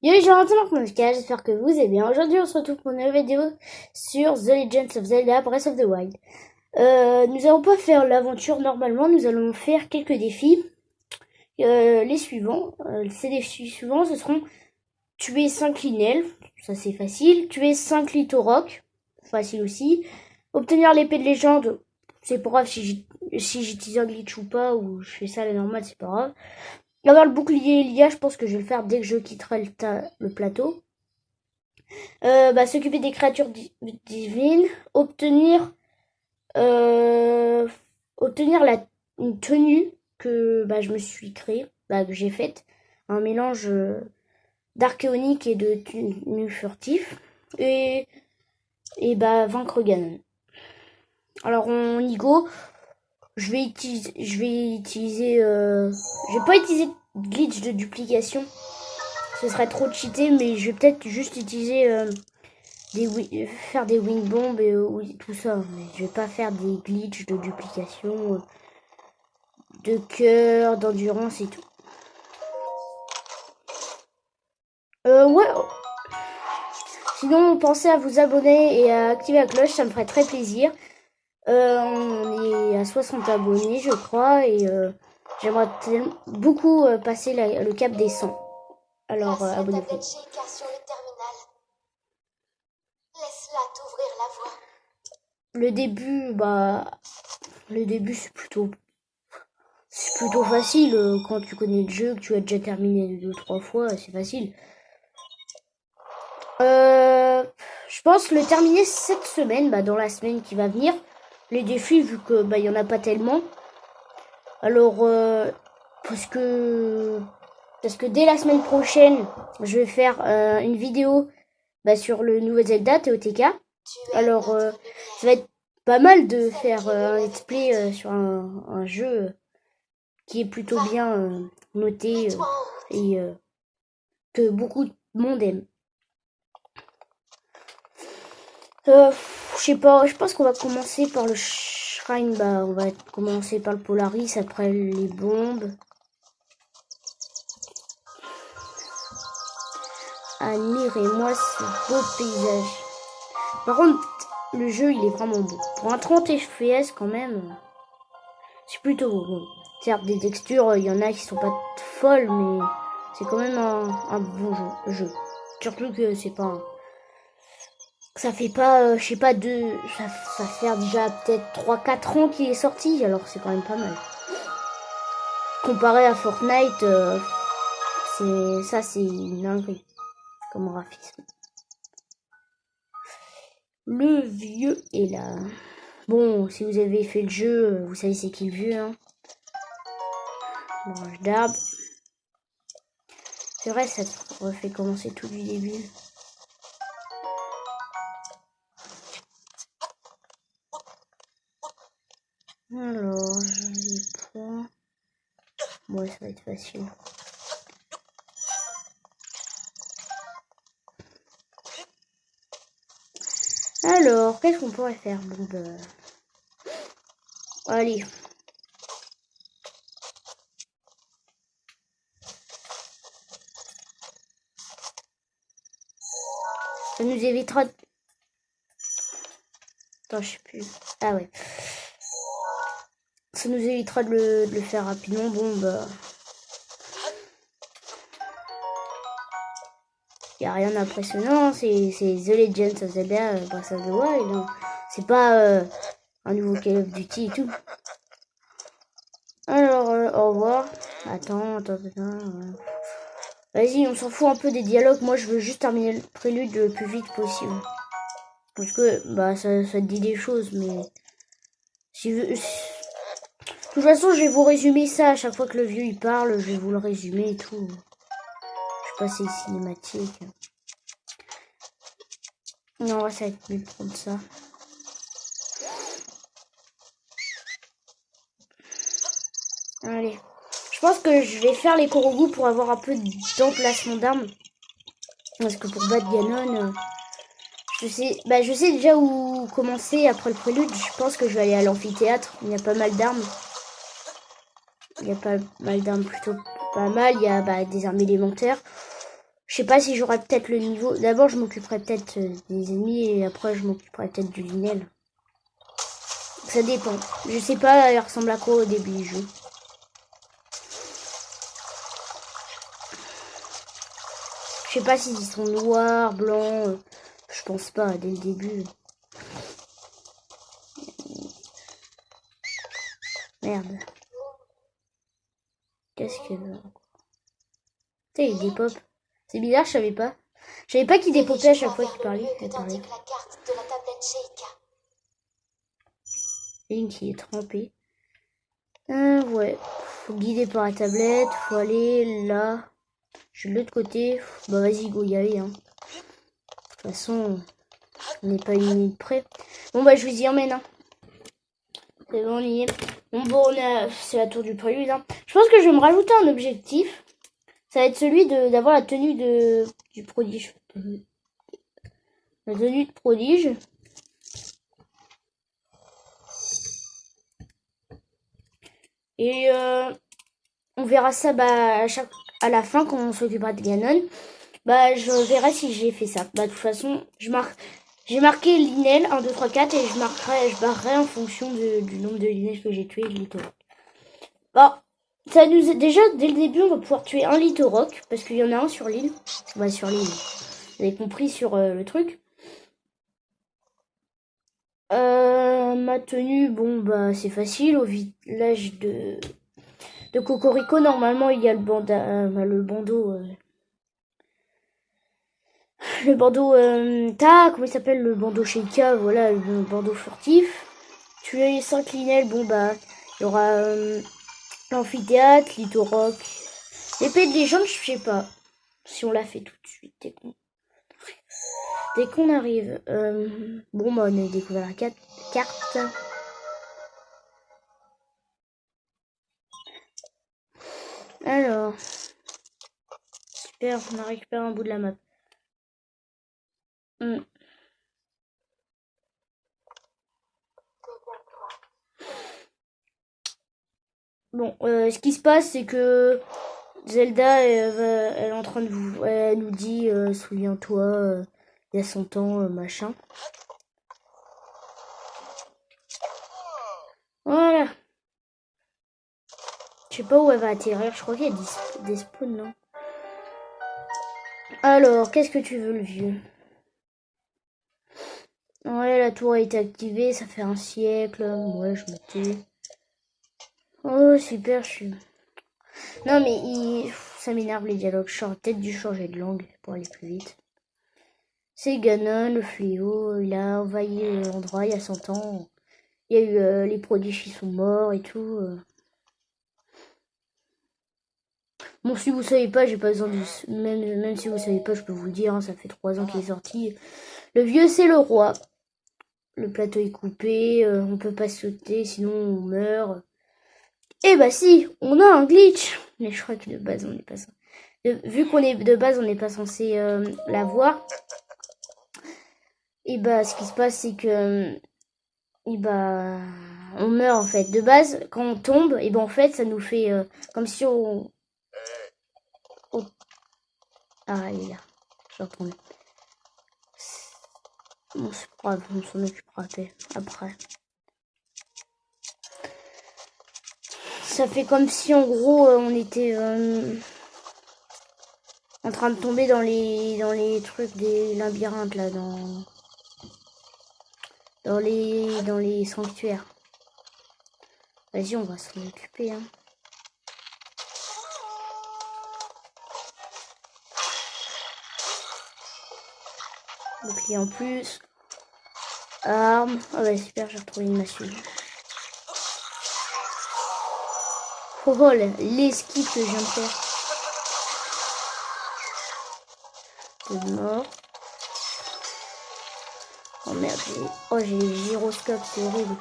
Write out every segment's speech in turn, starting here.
Yo les gens, c'est Marc Moshka, j'espère que vous allez bien. Aujourd'hui on se retrouve pour une nouvelle vidéo sur The Legend of Zelda Breath of the Wild. Nous allons pas faire l'aventure normalement, nous allons faire quelques défis. Les suivants, ces défis suivants ce seront tuer 5 Linel, ça c'est facile. Tuer 5 Litorok, facile aussi. Obtenir l'épée de légende, c'est pas grave si j'utilise un glitch ou pas, ou je fais ça à la normale, c'est pas grave. Avoir le bouclier Elia, je pense que je vais le faire dès que je quitterai le plateau. S'occuper des créatures divines. Obtenir une tenue que je me suis créée, que j'ai faite. Un mélange d'archéonique et de tenue furtif. Et vaincre Ganon. Alors on y go. Je vais utiliser, je vais pas utiliser de glitch de duplication. Ce serait trop cheaté, mais je vais peut-être juste utiliser faire des wing bombs et tout ça. Mais je vais pas faire des glitches de duplication, de cœur, d'endurance et tout. Ouais. Sinon, pensez à vous abonner et à activer la cloche, ça me ferait très plaisir. On est à 60 abonnés, je crois, et j'aimerais beaucoup passer le cap des 100. Alors, abonnez-vous. Le début c'est plutôt facile quand tu connais le jeu, que tu as déjà terminé 2-3 fois, c'est facile. Je pense le terminer cette semaine, dans la semaine qui va venir. Les défis, vu que il y en a pas tellement. Alors, parce que dès la semaine prochaine, je vais faire une vidéo sur le nouveau Zelda TOTK. Alors, ça va être pas mal de faire un let's play sur un jeu qui est plutôt bien noté et que beaucoup de monde aime. Je sais pas, je pense qu'on va commencer par le shrine, on va commencer par le Polaris, après les bombes. Admirez-moi ce beau paysage. Par contre, le jeu il est vraiment beau. Pour un 30 FPS quand même, c'est plutôt beau. Bon, certes, des textures, il y en a qui sont pas folles, mais c'est quand même un bon jeu. Surtout que c'est pas ça fait pas, je sais pas, ça fait déjà peut-être 3-4 ans qu'il est sorti, alors c'est quand même pas mal. Comparé à Fortnite, c'est une dinguerie comme graphisme. Le vieux est là. Bon, si vous avez fait le jeu, vous savez c'est qui le vieux, hein. Branche d'arbre. C'est vrai, ça te refait commencer tout du début. Alors, les points. Bon, ça va être facile. Alors, qu'est-ce qu'on pourrait faire? Bon, allez. Ça nous évitera... Attends, je sais plus. Ah ouais. Ça nous évitera de le faire rapidement. Bon, y a rien d'impressionnant. C'est The Legend of Zelda Breath of the Wild. Hein. C'est pas un nouveau Call of Duty et tout. Alors, au revoir. Attends. Vas-y, on s'en fout un peu des dialogues. Moi, je veux juste terminer le prélude le plus vite possible. Parce que, ça te dit des choses, mais... De toute façon, je vais vous résumer ça. À chaque fois que le vieux, il parle, je vais vous le résumer et tout. Je sais pas si c'est cinématique. Non, ça va être mieux de prendre ça. Allez. Je pense que je vais faire les Korogu pour avoir un peu d'emplacement d'armes. Parce que pour battre Ganon, je sais déjà où commencer après le prélude. Je pense que je vais aller à l'amphithéâtre. Il y a pas mal d'armes. Il y a pas mal d'armes plutôt pas mal. Il y a des armes élémentaires. Je sais pas si j'aurai peut-être le niveau. D'abord, je m'occuperai peut-être des ennemis et après, je m'occuperai peut-être du Linel. Ça dépend. Je sais pas, il ressemble à quoi au début du jeu. Je sais pas s'ils sont noirs, blancs. Je pense pas dès le début. Merde. Qu'est-ce que... Putain, il dépop. C'est bizarre, je savais pas. Je savais pas qu'il dépopait à chaque fois qu'il parlait. Link qui est trempé. Ouais. Faut guider par la tablette. Faut aller là. Je suis de l'autre côté. Bah vas-y, go y aller. Hein. De toute façon, on n'est pas une minute près. Bon bah je vous y emmène. Hein. C'est bon, on y est. Bon, c'est la tour du prélude. Hein. Je pense que je vais me rajouter un objectif. Ça va être celui d'avoir la tenue du prodige. La tenue de prodige. Et on verra ça bah, à la fin quand on s'occupera de Ganon. Bah je verrai si j'ai fait ça. Bah de toute façon, j'ai marqué Linel 1, 2, 3, 4 et je barrerai en fonction du nombre de Linel que j'ai tué et de Litoroc. Bah, ça nous déjà dès le début on va pouvoir tuer un Litoroc parce qu'il y en a un sur l'île. Bah sur l'île. Vous avez compris sur le truc. Ma tenue, bon bah c'est facile. Au village de Cocorico, normalement il y a le bandeau, comment il s'appelle, le bandeau Sheikah, voilà, le bandeau furtif. Tu as les 5 linelles, bon bah il y aura l'amphithéâtre, Litoroc, l'épée de légende, je sais pas si on l'a fait tout de suite. Dès qu'on arrive, bon bah on a découvert la carte. Alors, super, on a récupéré un bout de la map. Bon, ce qui se passe, c'est que Zelda, elle est en train de vous... Elle nous dit, souviens-toi, il y a 100 ans, machin. Voilà. Je sais pas où elle va atterrir, je crois qu'il y a des spawns, non? Alors, qu'est-ce que tu veux, le vieux? Ouais, la tour a été activée, ça fait un siècle. Ouais, je me tais. Oh, super, je suis... Non, mais ça m'énerve les dialogues. J'aurais peut-être dû changer de langue pour aller plus vite. C'est Ganon, le fléau. Il a envahi l'endroit il y a 100 ans. Il y a eu les prodiges qui sont morts et tout. Bon, si vous savez pas, j'ai pas besoin de... Même si vous savez pas, je peux vous le dire. Hein, ça fait 3 ans qu'il est sorti. Le vieux, c'est le roi. Le plateau est coupé. On peut pas sauter, sinon on meurt. Eh bah si, on a un glitch. Mais je crois que de base, on n'est pas censé... Vu qu'on est de base, on n'est pas censé la voir. Et bah, ce qui se passe, c'est que... Et bah... On meurt, en fait. De base, quand on tombe, et ben en fait, ça nous fait... comme si on... Ah, elle est là. Je vais retourner. Bon, c'est pas grave, on s'en occupera après. Ça fait comme si, en gros, on était... en train de tomber dans les trucs des labyrinthes là, dans les sanctuaires. Vas-y, on va s'en occuper. Hein. Bouclier en plus. Arme. Ah bah super, j'ai retrouvé une massue. Oh, l'esquive que je viens de faire. Peu de mort. Oh merde, j'ai les gyroscopes, c'est horrible.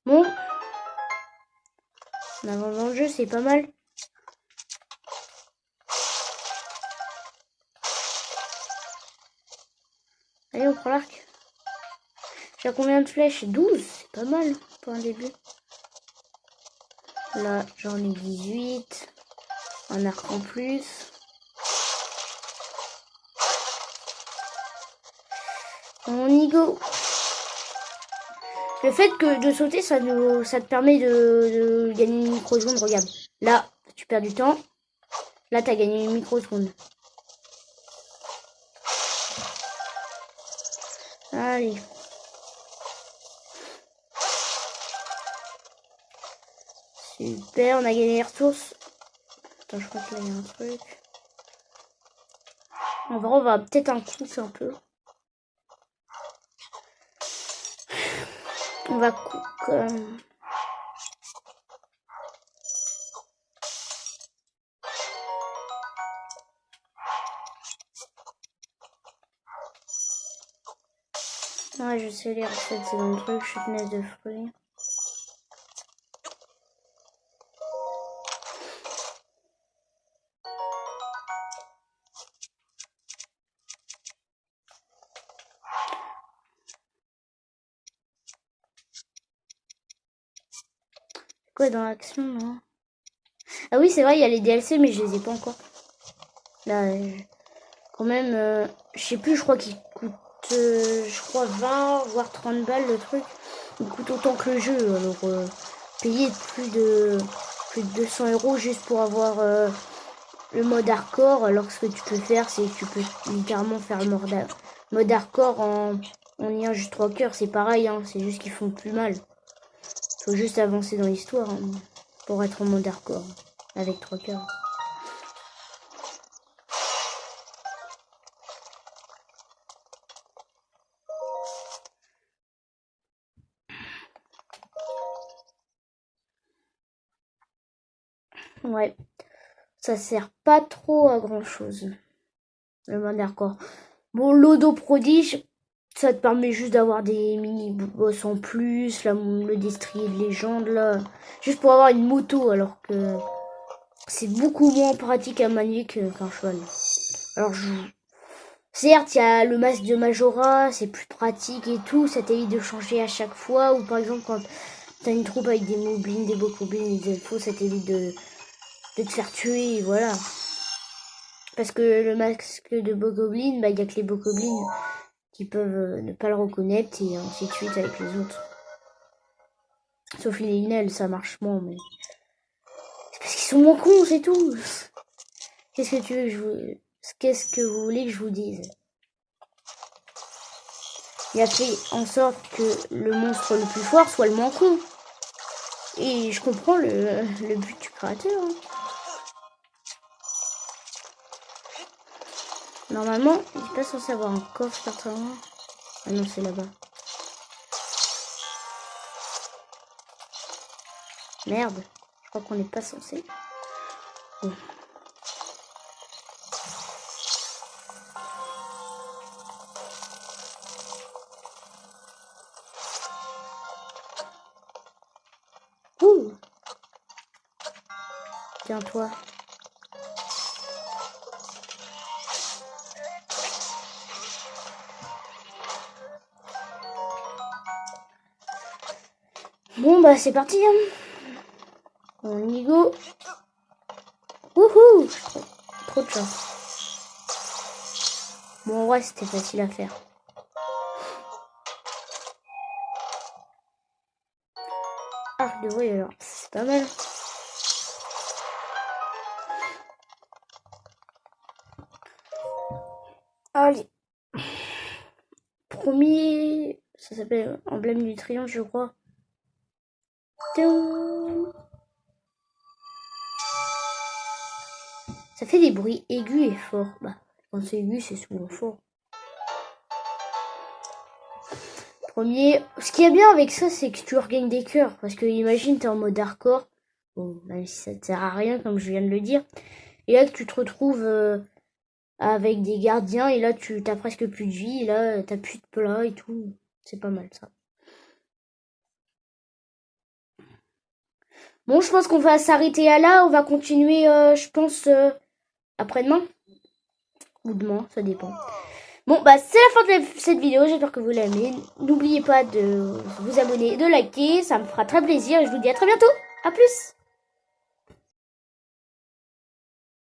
Bon. On avance dans le jeu, c'est pas mal. Allez, on prend l'arc. J'ai combien de flèches? 12, c'est pas mal pour un début. Là, j'en ai 18. Un arc en plus. On y go. Le fait que de sauter, ça te permet de gagner une microseconde. Regarde, là, tu perds du temps. Là, t'as gagné une microseconde. Allez. Super, on a gagné les ressources. Attends, je crois que là, il y a un truc. En vrai, on va peut-être un coup, un peu. On va comme... Ouais, je sais les recettes, c'est dans le truc, chutnez de fruits. Quoi dans l'action, non? Ah oui, c'est vrai, il y a les DLC, mais je les ai pas encore. Là, quand même, je sais plus, je crois qu'il coûte, je crois 20, voire 30 balles le truc. Il coûte autant que le jeu, alors payer plus de 200 € juste pour avoir le mode hardcore, alors que ce que tu peux faire, c'est que tu peux littéralement faire le mode hardcore en ayant juste 3 cœurs, c'est pareil, hein, c'est juste qu'ils font plus mal. Faut juste avancer dans l'histoire hein, pour être en mode hardcore avec 3 cœurs. Ouais, ça sert pas trop à grand chose, le mode hardcore. Bon, l'Odo Prodige, ça te permet juste d'avoir des mini-boss en plus, là, le destrier de légende, là, juste pour avoir une moto, alors que c'est beaucoup moins pratique à manier qu'un cheval. Alors, certes, il y a le masque de Majora, c'est plus pratique et tout, ça t'évite de changer à chaque fois, ou par exemple, quand t'as une troupe avec des moblins, des bokoblins, des elfos, ça t'évite de te faire tuer, voilà. Parce que le masque de bokoblin, bah, il y a que les bokoblins qui peuvent ne pas le reconnaître et ainsi de suite avec les autres. Sauf les Linel, ça marche moins, mais c'est parce qu'ils sont moins cons, c'est tout. Qu'est-ce que vous voulez que je vous dise? Il a fait en sorte que le monstre le plus fort soit le moins con. Et je comprends le but du créateur. Hein. Normalement, il n'est pas censé avoir un coffre certainement. Ah non, c'est là-bas. Merde, je crois qu'on n'est pas censé. Bon. Ouh. Tiens, toi. Bon, bah, c'est parti. Hein. On y go. Wouhou. Trop de chance. Bon, ouais, c'était facile à faire. Arc de voyageur, c'est pas mal. Allez. Premier, ça s'appelle emblème du triomphe, je crois. Ça fait des bruits aigus et forts. Bah, quand c'est aigu, c'est souvent fort. Premier, ce qui est bien avec ça, c'est que tu regagnes des cœurs. Parce que imagine, t'es en mode hardcore. Bon, même si ça te sert à rien, comme je viens de le dire. Et là, que tu te retrouves avec des gardiens. Et là, tu t'as presque plus de vie. Et là, t'as plus de plat et tout. C'est pas mal, ça. Bon, je pense qu'on va s'arrêter à là. On va continuer, je pense, après-demain. Ou demain, ça dépend. Bon, bah c'est la fin de cette vidéo, j'espère que vous l'aimez. N'oubliez pas de vous abonner, de liker, ça me fera très plaisir et je vous dis à très bientôt. À plus.